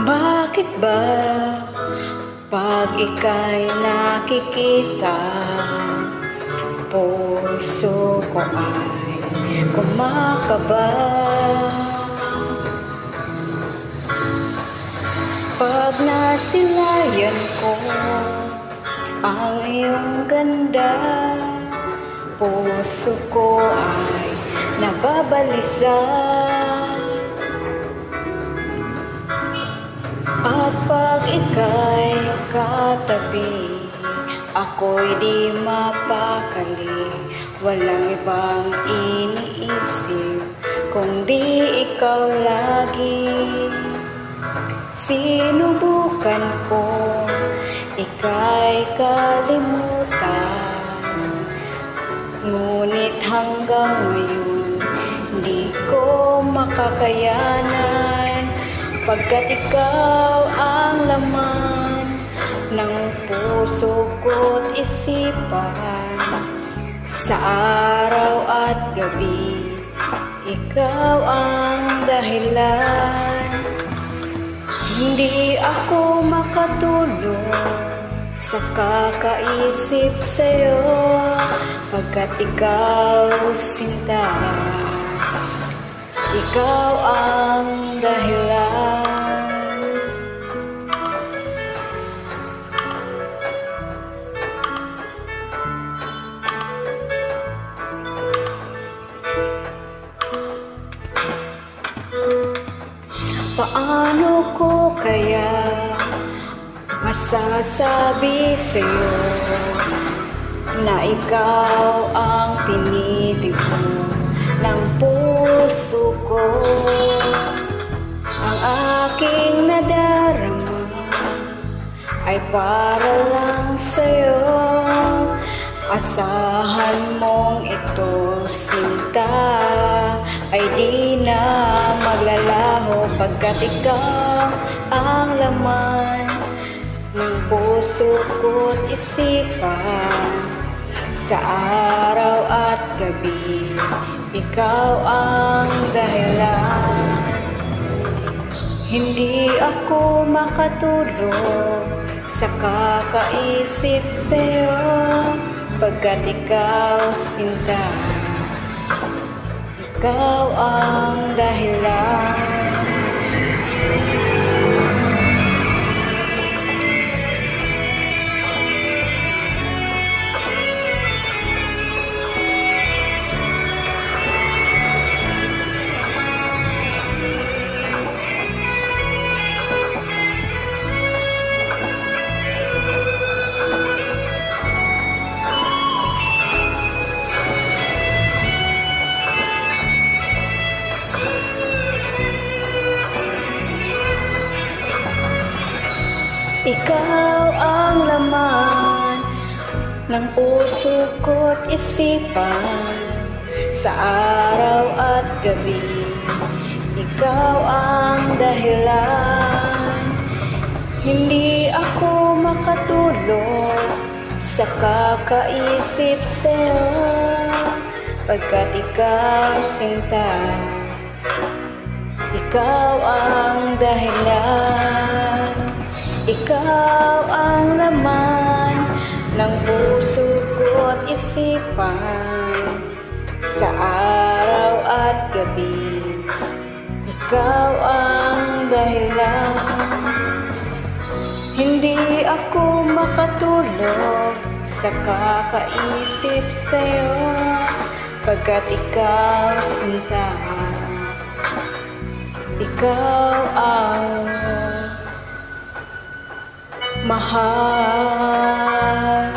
Bakit ba pag ika'y nakikita, puso ko ay kumakaba? Pag nasilayan ko ang iyong ganda, puso ko ay nababalisa. At pag ika'y katabi, ako'y di mapakali. Walang ibang iniisip kundi ikaw lagi. Sinubukan ko ika'y kalimutan, ngunit hanggang ngayon di ko makakayanan. Pagkat ikaw ang laman ng puso ko't isipan, sa araw at gabi, ikaw ang dahilan. Hindi ako makatulog sa kakaisip sa'yo, pagkat ikaw sinta, ikaw ang dahilan. Paano ko kaya masasabi sa'yo na ikaw ang tinitibo ng puso ko? Ang aking nadarama ay para lang sa'yo. Asahan mong ito, sinta, ay di na maglalaho, pagkat ikaw ang laman ng puso ko't isipan, sa araw at gabi, ikaw ang dahilan. Hindi ako makatulog sa kakaisip sa'yo, pagkat ikaw sinta, ikaw ang dahilan. Ikaw ang laman ng puso ko't isipan, sa araw at gabi, ikaw ang dahilan. Hindi ako makatulog sa kakaisip sa'yo, pagkat ikaw sinta, ikaw ang dahilan. Ikaw ang laman ng puso ko't isipan, sa araw at gabi, ikaw ang dahilan. Hindi ako makatulog sa kakaisip sa'yo, pagkat ikaw sinta, ikaw ang mahal.